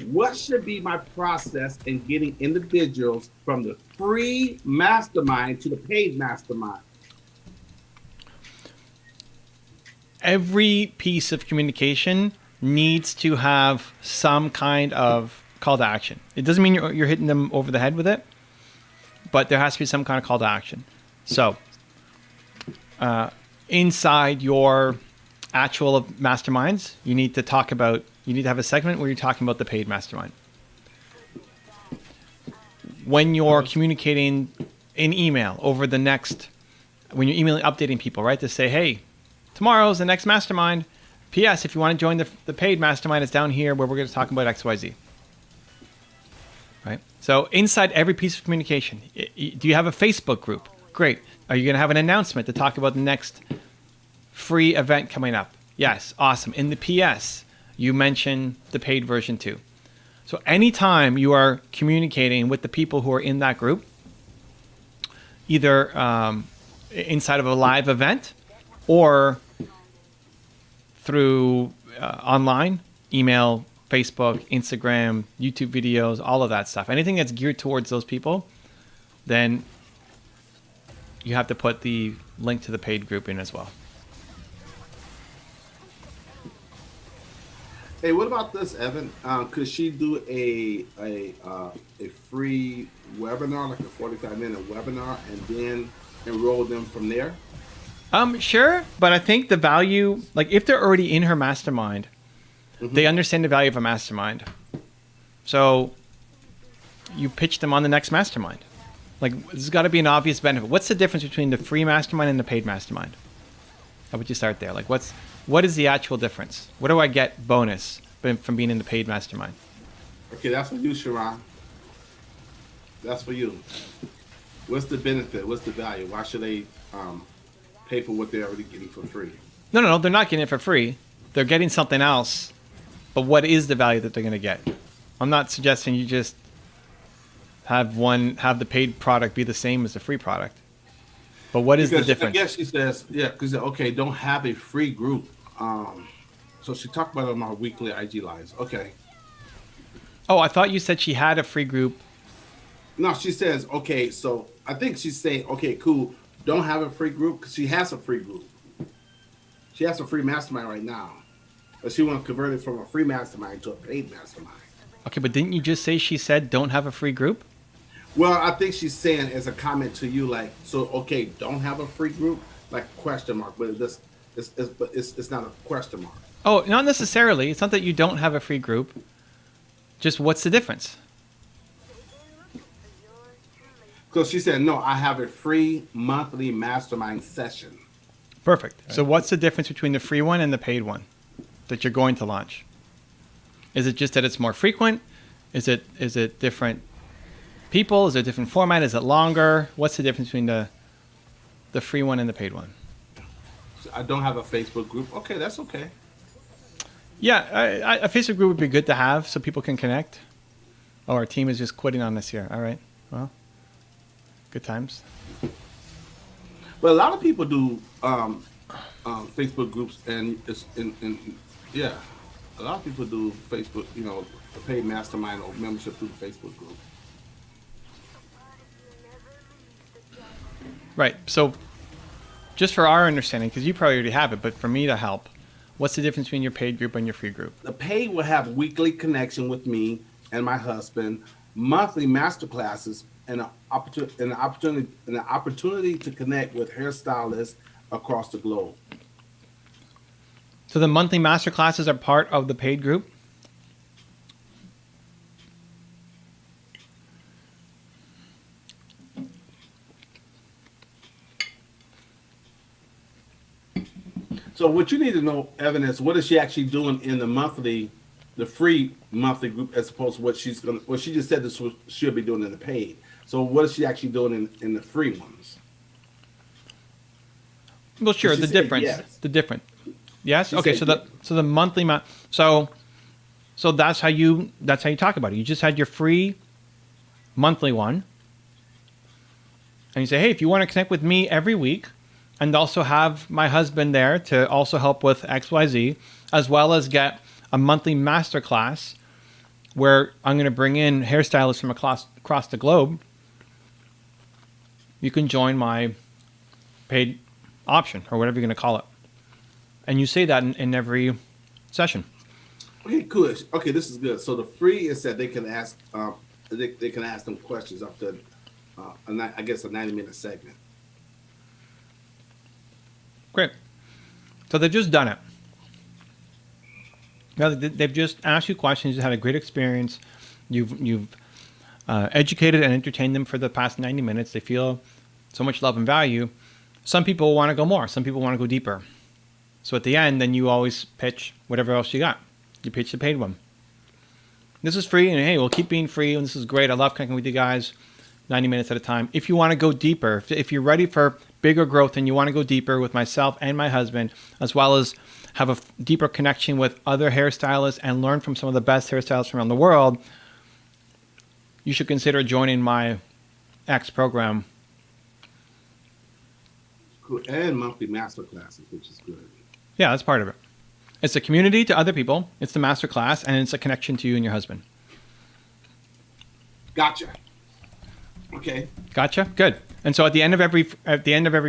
What should be my process in getting individuals from the free mastermind to the paid mastermind? Every piece of communication needs to have some kind of call to action. It doesn't mean you're hitting them over the head with it, but there has to be some kind of call to action. So inside your actual masterminds, you need to have a segment where you're talking about the paid mastermind. When you're communicating in email when you're emailing, updating people, right, to say, hey, tomorrow's the next mastermind. P.S. If you want to join the paid mastermind, it's down here where we're going to talk about XYZ. Right? So inside every piece of communication, do you have a Facebook group? Great. Are you going to have an announcement to talk about the next free event coming up? Yes. Awesome. In the PS, you mention the paid version too. So anytime you are communicating with the people who are in that group, either inside of a live event or through online, email, Facebook, Instagram, YouTube videos, all of that stuff. Anything that's geared towards those people, then you have to put the link to the paid group in as well. Hey, what about this, Evan? Could she do a free webinar, like a 45-minute webinar, and then enroll them from there? Sure, but I think the value, like if they're already in her mastermind, they understand the value of a mastermind. So you pitch them on the next mastermind. Like there's got to be an obvious benefit. What's the difference between the free mastermind and the paid mastermind? How would you start there? Like what is the actual difference? What do I get bonus from being in the paid mastermind? Okay, that's for you, Sharon. That's for you. What's the benefit? What's the value? Why should they pay for what they're already getting for free? No, they're not getting it for free. They're getting something else. But what is the value that they're going to get? I'm not suggesting you just have the paid product be the same as the free product. But what is the difference? I guess she says, because okay, don't have a free group. So she talked about it on our weekly IG lives. Okay. Oh, I thought you said she had a free group. No, she says, okay, so I think she's saying, okay, cool, don't have a free group, because she has a free group. She has a free mastermind right now. But she want to convert it from a free mastermind to a paid mastermind. Okay, but didn't you just say she said don't have a free group? Well, I think she's saying as a comment to you, like, so okay, don't have a free group, like question mark, but it's not a question mark. Oh, not necessarily. It's not that you don't have a free group. Just what's the difference? So she said, no, I have a free monthly mastermind session. Perfect. Right. So what's the difference between the free one and the paid one that you're going to launch? Is it just that it's more frequent? Is it different people? Is it a different format? Is it longer? What's the difference between the free one and the paid one? I don't have a Facebook group. Okay, that's okay. Yeah, a Facebook group would be good to have so people can connect. Oh, our team is just quitting on us here. All right. Well, good times. But a lot of people do Facebook groups, and yeah, a lot of people do Facebook, the paid mastermind or membership through the Facebook group. Right. So just for our understanding, because you probably already have it, but for me to help, what's the difference between your paid group and your free group? The paid will have weekly connection with me and my husband, monthly master classes, and an opportunity to connect with hairstylists across the globe. So the monthly master classes are part of the paid group? So what you need to know, Evan, is what is she actually doing in the free monthly group, as opposed to what she just said this she'll be doing in the paid. So what is she actually doing in the free ones? Well, sure, the difference. Yes. The difference. Yes. Okay. So the monthly so that's how you talk about it. You just had your free monthly one, and you say, hey, if you want to connect with me every week, and also have my husband there to also help with XYZ, as well as get a monthly masterclass where I'm going to bring in hairstylists from across the globe, you can join my paid option or whatever you're going to call it. And you say that in every session. Okay, cool. Okay, this is good. So the free is that they can ask they can ask them questions up to I guess a 90-minute segment. Great. So they've just done it. Now they've just asked you questions. You had a great experience. You've educated and entertained them for the past 90 minutes. They feel so much love and value. Some people want to go more. Some people want to go deeper. So at the end, then you always pitch whatever else you got. You pitch the paid one. This is free, and hey, we'll keep being free, and this is great. I love connecting with you guys 90 minutes at a time. If you want to go deeper, if you're ready for bigger growth and you want to go deeper with myself and my husband, as well as have a deeper connection with other hairstylists and learn from some of the best hairstylists around the world, you should consider joining my X program. Cool. And monthly master classes, which is good. Yeah, that's part of it. It's a community to other people. It's the master class, and it's a connection to you and your husband. Gotcha. Okay. Gotcha. Good. And so at the end of every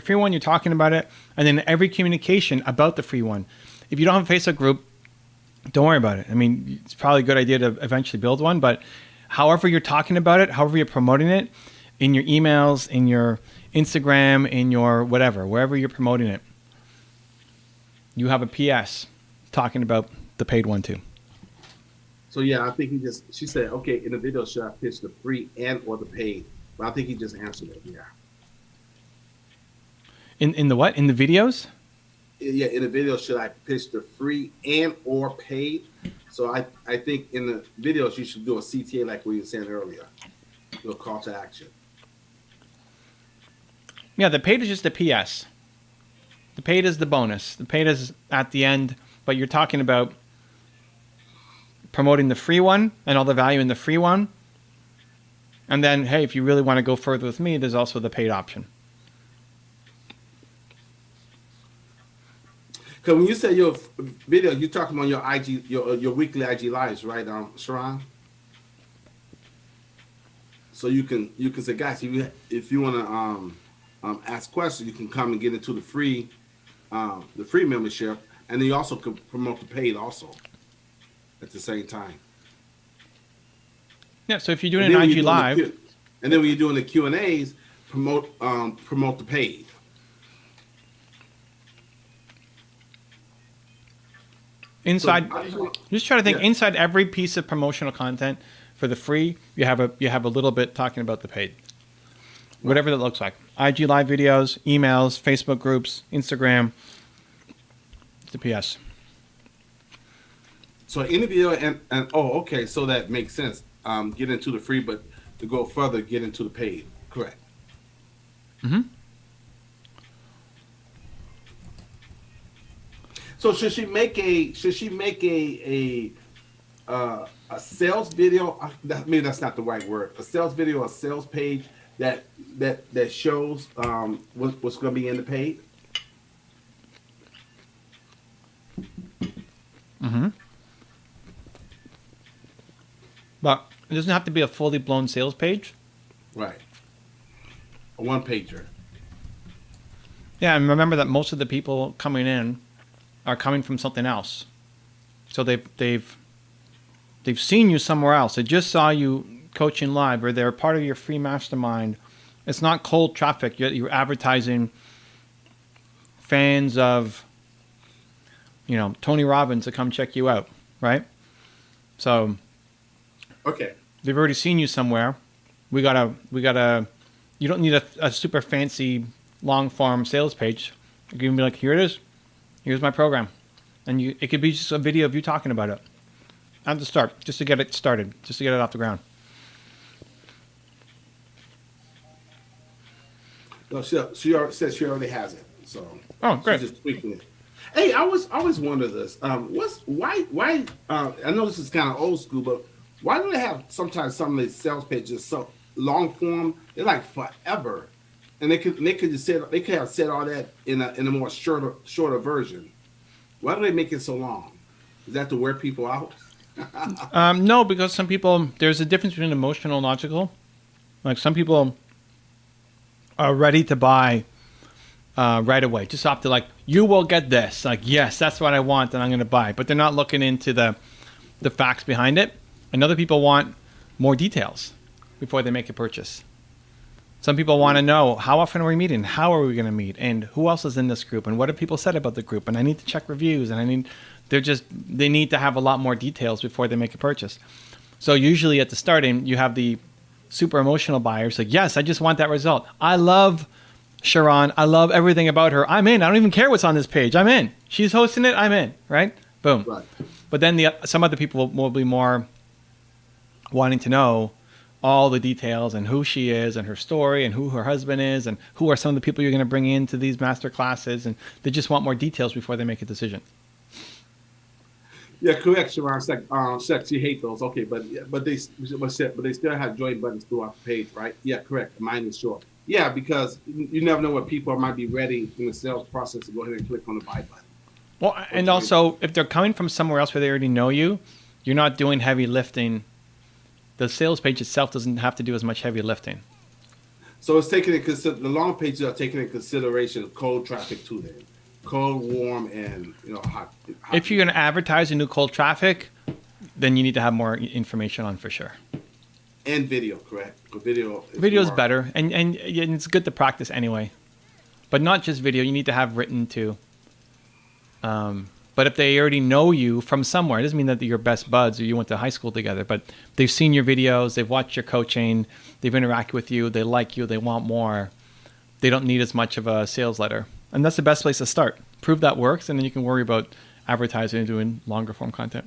free one, you're talking about it, and then every communication about the free one. If you don't have a Facebook group, don't worry about it. I mean, it's probably a good idea to eventually build one, but however you're talking about it, however you're promoting it, in your emails, in your Instagram, in your whatever, wherever you're promoting it, you have a PS talking about the paid one too. So yeah, I think she said, okay, in the video, should I pitch the free and or the paid? But I think he just answered it, yeah. In the what? In the videos? Yeah, in the video, should I pitch the free and or paid? So I think in the videos, you should do a CTA like we were saying earlier. Do a call to action. Yeah, the paid is just the PS. The paid is the bonus. The paid is at the end, but you're talking about promoting the free one and all the value in the free one. And then, hey, if you really want to go further with me, there's also the paid option. Because when you say your video, you're talking about your IG, your weekly IG lives, right, Sharon? So you can say, guys, if you want to ask questions, you can come and get into the free membership, and then you also can promote the paid also at the same time. Yeah. So if you're doing an IG live, and then when you're doing the Q&As, promote the paid. inside, So, just try to think yeah. inside every piece of promotional content for the free, you have a little bit talking about the paid. Whatever that looks like. IG live videos, emails, Facebook groups, Instagram, the PS. So in the video and okay, so that makes sense. Get into the free, but to go further, get into the paid. Correct. Mm-hmm. So should she make a sales video? Maybe that's not the right word. A sales video, a sales page that shows what's going to be in the paid. Mm-hmm. But it doesn't have to be a fully blown sales page. Right. A one pager. Yeah, and remember that most of the people coming in are coming from something else. So they've seen you somewhere else. They just saw you coaching live, or they're part of your free mastermind. It's not cold traffic. You're advertising fans of, Tony Robbins to come check you out, right? So Okay. they've already seen you somewhere. We gotta. You don't need a super fancy long form sales page. You can be like, here it is. Here's my program, and it could be just a video of you talking about it at the start, just to get it started, just to get it off the ground. No, she already says she already has it. So Great. She's just tweaking it. Hey, I always wonder this. Why I know this is kind of old school, but why do they have sometimes some of these sales pages so long form? They're like forever, and they could just they could have said all that in a more shorter version. Why do they make it so long? Is that to wear people out? No, because some people, there's a difference between emotional and logical. Like some people are ready to buy right away, just off to like, you will get this. Like, yes, that's what I want and I'm going to buy. But they're not looking into the facts behind it. And other people want more details before they make a purchase. Some people want to know, how often are we meeting? How are we going to meet? And who else is in this group? And what have people said about the group? And I need to check reviews. And they need to have a lot more details before they make a purchase. So usually at the starting, you have the super emotional buyers like, yes, I just want that result. I love Sharon. I love everything about her. I'm in. I don't even care what's on this page. I'm in. She's hosting it. I'm in. Right? Boom. Right. But then some other people will be more wanting to know all the details and who she is and her story and who her husband is and who are some of the people you're going to bring into these master classes, and they just want more details before they make a decision. Yeah, correct, Sharon. Sex, you hate those. Okay, but they still have join buttons throughout the page, right? Yeah, correct. Mine is short. Yeah, because you never know what people might be ready in the sales process to go ahead and click on the buy button. Well, and also if they're coming from somewhere else where they already know you, you're not doing heavy lifting. The sales page itself doesn't have to do as much heavy lifting. So it's taking the long pages are taking into consideration cold traffic too. Then cold, warm, and hot. If you're going to advertise a new cold traffic, then you need to have more information on for sure. And video, correct? Video is better, and it's good to practice anyway. But not just video; you need to have written too. But if they already know you from somewhere, it doesn't mean that they're your best buds or you went to high school together, but they've seen your videos, they've watched your coaching, they've interacted with you, they like you, they want more. They don't need as much of a sales letter. And that's the best place to start. Prove that works, and then you can worry about advertising and doing longer form content.